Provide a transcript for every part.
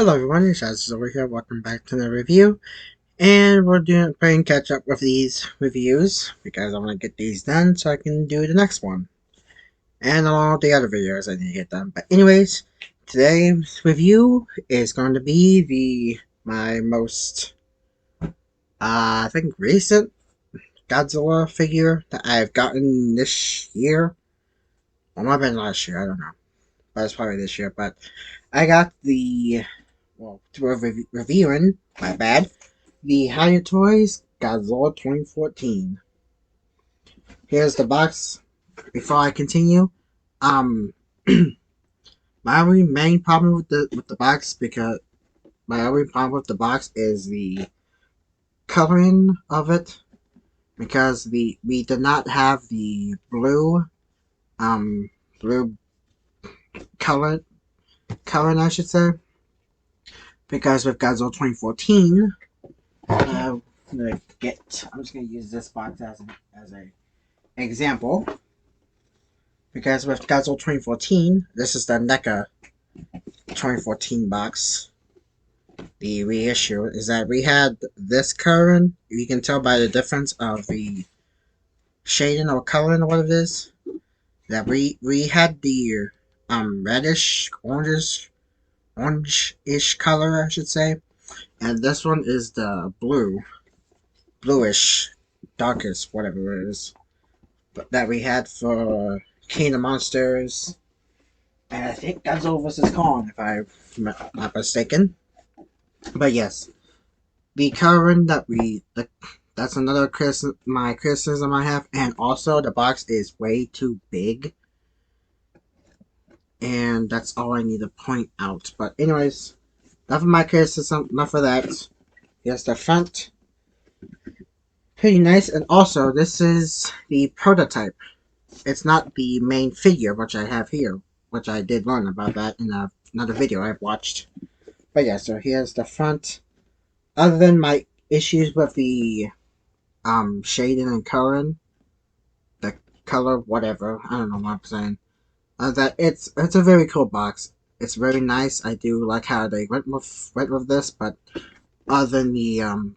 Hello everyone, it's Shaz over here. Welcome back to the review. And we're playing catch up with these reviews because I want to get these done so I can do the next one. And all the other videos I need to get done. But anyways, today's review is going to be my most I think recent Godzilla figure that I've gotten this year. Or might have been last year, I don't know. But it's probably this year. But I got reviewing, my bad, the Hiya Toys Godzilla 2014. Here's the box. Before I continue, um, my only main problem with the box is the coloring of it, because we did not have the blue um blue color coloring, I should say, because with Godzilla 2014, I'm just gonna use this box as a example, because with Godzilla 2014, this is the NECA 2014 box. The reissue is that we had this current. You can tell by the difference of the shading or coloring or what it is. That we had the reddish, orange-ish color, I should say, and this one is the bluish, darkest, whatever it is, that we had for King of Monsters. And I think Godzilla vs. Kong, if I'm not mistaken. But yes, the coloring that's another criticism I have. And also, the box is way too big. And that's all I need to point out. But anyways, enough of my criticism, enough of that. Here's the front. Pretty nice. And also, this is the prototype. It's not the main figure, which I have here, which I did learn about that in another video I've watched. But yeah, so here's the front. Other than my issues with the shading and coloring, the color, whatever, I don't know what I'm saying. That it's a very cool box. It's very nice. I do like how they went with this, but other than the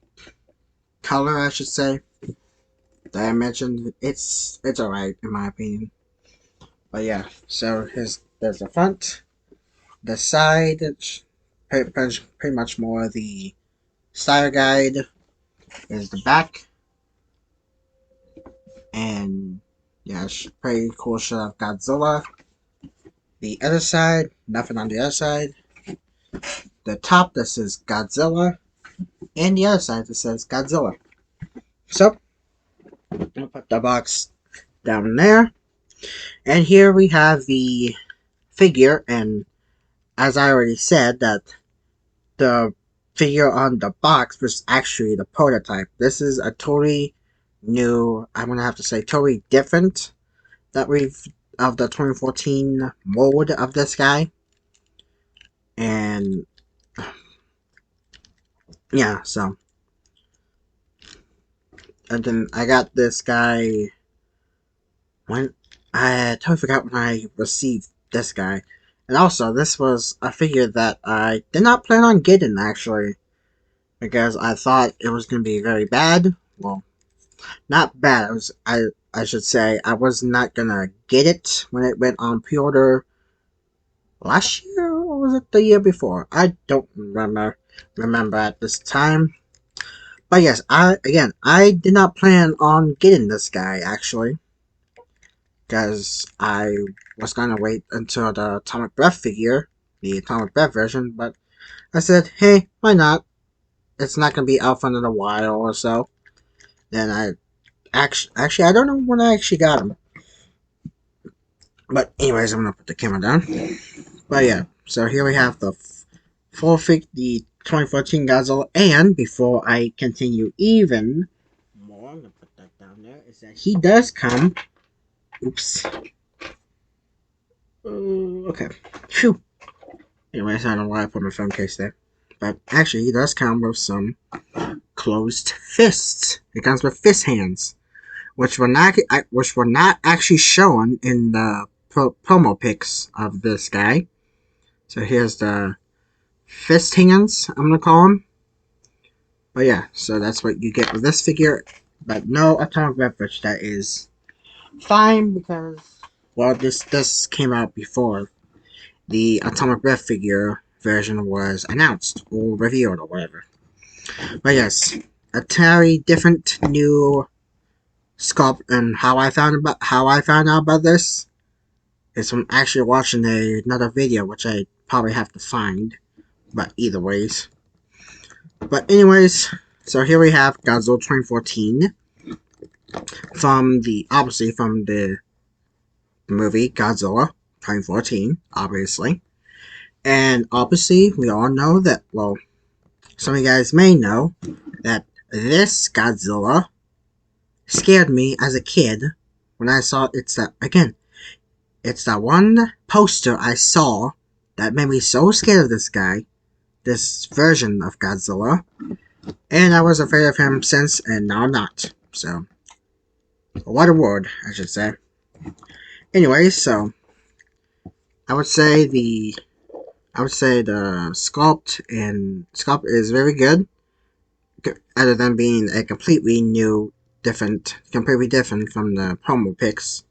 color, I should say, that I mentioned, it's alright in my opinion. But yeah, so there's the front, the side. It's pretty much more the style guide. Is the back, and yeah, it's pretty cool shot of Godzilla. The other side, nothing on the other side. The top that says Godzilla, and the other side that says Godzilla. So, I'll put the box down there. And here we have the figure, and as I already said, that the figure on the box was actually the prototype. This is a totally new, I'm gonna have to say totally different of the 2014 mold of this guy. And yeah, so, and then I got this guy when I totally forgot when I received this guy. And also, this was a figure that I did not plan on getting, actually, because I thought it was going to be very bad. Well, not bad. I should say I was not going to get it when it went on pre-order last year, or was it the year before? I don't remember at this time. But yes, I did not plan on getting this guy, actually, because I was gonna wait until the Atomic Breath figure, the Atomic Breath version, but I said, hey, why not? It's not gonna be out for another while or so. Then I actually I don't know when I actually got him. But anyways, I'm gonna put the camera down. But yeah, so here we have the the 2014 Godzilla, and before I continue even more, I'm gonna put that down there, is that he does come. Oops. Okay. Phew. Anyways, I don't know why I put my phone case there. But actually, he does come with some closed fists. It comes with fist hands, which were not actually shown in the promo pics of this guy. So here's the fist hands, I'm gonna call them. But yeah, so that's what you get with this figure. But no atomic beverage. That is fine because, well, this came out before the atomic breath figure version was announced or revealed or whatever. But yes, a very different new sculpt, and how I found out about this is from actually watching another video, which I probably have to find. But either ways. But anyways, so here we have Godzilla 2014 from the obviously from the movie Godzilla 2014, obviously. And obviously, we all know that, well, some of you guys may know that this Godzilla scared me as a kid when I saw it's that one poster I saw that made me so scared of this guy, this version of Godzilla, and I was afraid of him since, and now I'm not. So, what a word, I should say. Anyway, so I would say the sculpt is very good, other than being a completely different from the promo pics.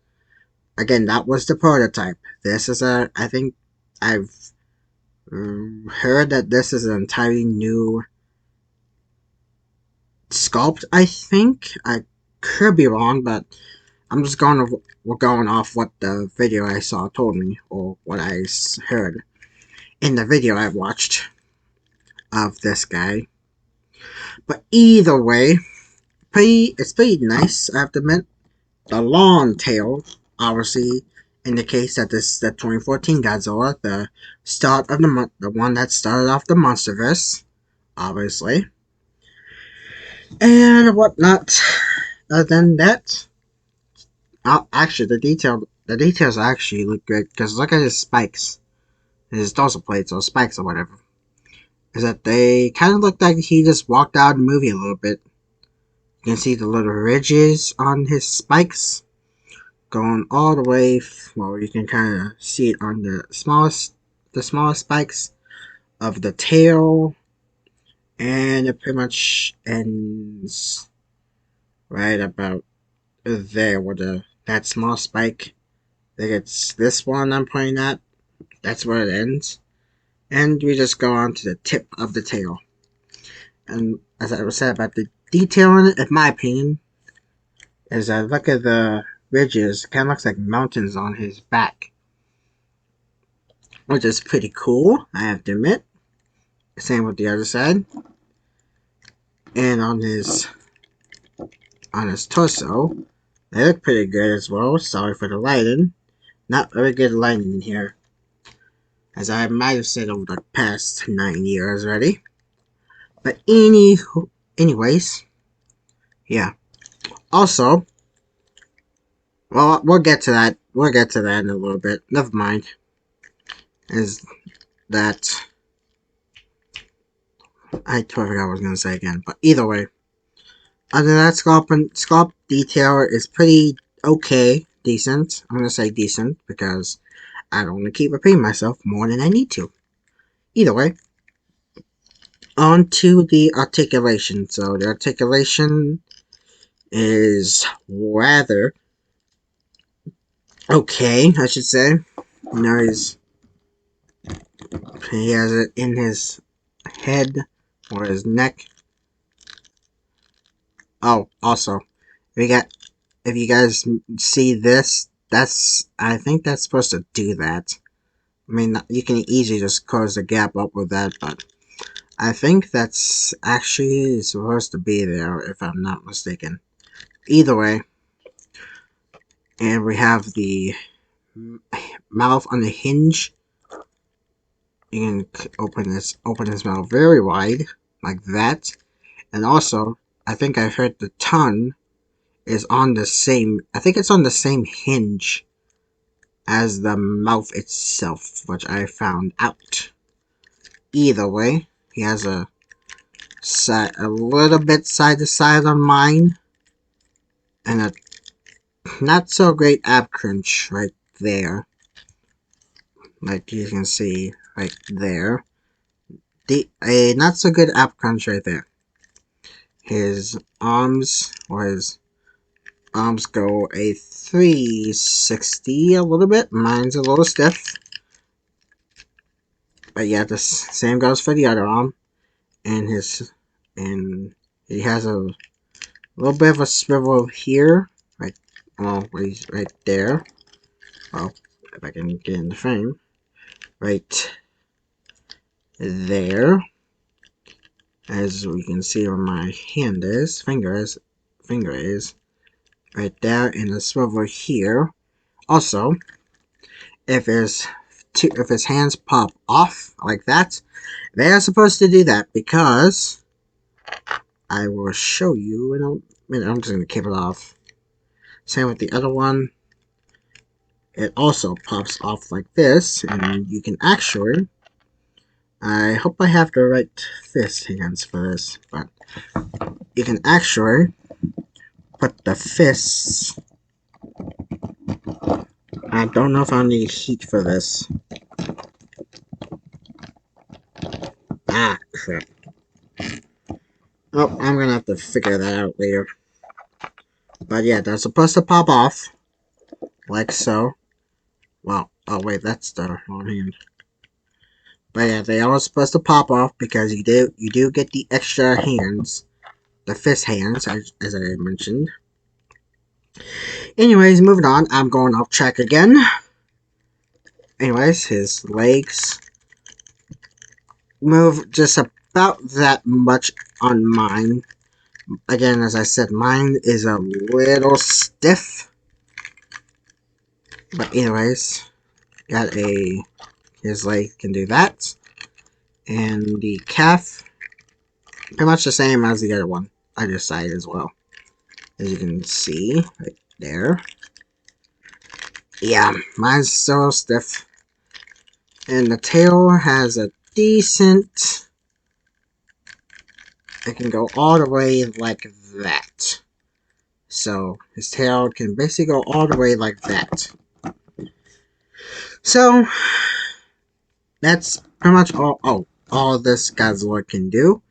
Again, that was the prototype. This is I think I've heard that this is an entirely new sculpt. I think I could be wrong, but we're going off what the video I saw told me, or what I heard in the video I watched of this guy. But either way, it's pretty nice, I have to admit. The long tail obviously indicates that this is the 2014 Godzilla, the start of the one that started off the MonsterVerse, obviously. And whatnot. Other than that, actually the details actually look good, because look at his spikes, his dorsal plates or spikes or whatever. Is that they kind of look like he just walked out of the movie a little bit. You can see the little ridges on his spikes going all the way. Well, you can kind of see it on the smallest spikes of the tail, and it pretty much ends right about there with that small spike. I think it's this one I'm pointing at. That's where it ends, and we just go on to the tip of the tail. And as I was said about the detail in it, in my opinion, is I look at the ridges, it kind of looks like mountains on his back, which is pretty cool, I have to admit. Same with the other side. And on his torso, they look pretty good as well. Sorry for the lighting. Not very good lighting in here, as I might have said over the past 9 years already. But anyways, yeah. Also, well, we'll get to that. We'll get to that in a little bit. Never mind. Is that I totally forgot what I was gonna say again. But either way, other than that, sculpt detail is pretty okay, decent. I'm gonna say decent because I don't want to keep repeating myself more than I need to. Either way, on to the articulation. So the articulation is rather okay, I should say. You know, he has it in his head or his neck. Oh, also, if you guys see this, I think that's supposed to do that. I mean, you can easily just close the gap up with that, but I think that's actually supposed to be there, if I'm not mistaken. Either way, and we have the mouth on the hinge. You can open his mouth very wide, like that. And also, I think I heard the tongue is on the same, I think it's on the same hinge as the mouth itself, which I found out. Either way, he has a little bit side to side on mine, and a not so great ab crunch right there, like you can see right there. a not so good apple crunch right there. His arms go a 360 a little bit. Mine's a little stiff. But yeah, the same goes for the other arm. And he has a little bit of a swivel here. Right, well, he's right there. Well, if I can get in the frame. Right there. As we can see where my finger is. Right there, and a swivel here. Also, if his hands pop off like that, they are supposed to do that because I will show you in a minute. I'm just going to keep it off. Same with the other one. It also pops off like this, and you can actually, I hope I have the right fist hands for this, but you can actually put the fists. I don't know if I'll need heat for this. Ah, crap. Oh, I'm gonna have to figure that out later. But yeah, they're supposed to pop off. Like so. Well, oh wait, that's the wrong hand. But yeah, they are supposed to pop off because you do get the extra hands. The fist hands, as I mentioned. Anyways, moving on. I'm going off track again. Anyways, his legs move just about that much on mine. Again, as I said, mine is a little stiff. But anyways, his leg can do that. And the calf, pretty much the same as the other one. Other side as well. As you can see, right there. Yeah, mine's so stiff. And the tail has a decent... It can go all the way like that. So, his tail can basically go all the way like that. So, that's pretty much all this Godzilla can do.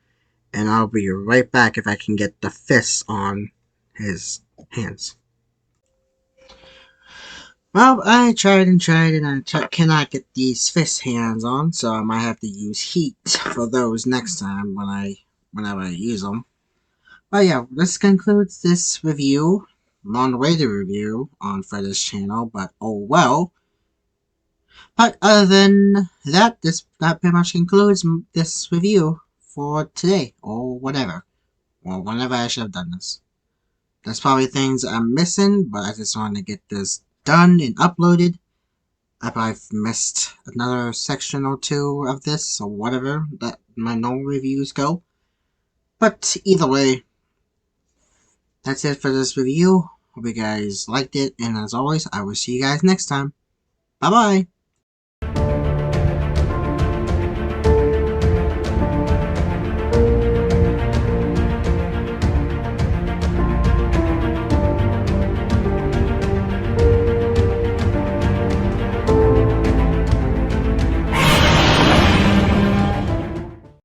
And I'll be right back if I can get the fists on his hands. Well, I tried and I cannot get these fist hands on, so I might have to use heat for those next time whenever I use them. But yeah, this concludes this review. Long-awaited review for this channel, but oh well. But other than that, that pretty much concludes this review for today, or whatever. Or whenever I should have done this. There's probably things I'm missing, but I just wanted to get this done and uploaded. I probably missed another section or two of this, or whatever, that my normal reviews go. But either way, that's it for this review. Hope you guys liked it, and as always, I will see you guys next time. Bye-bye!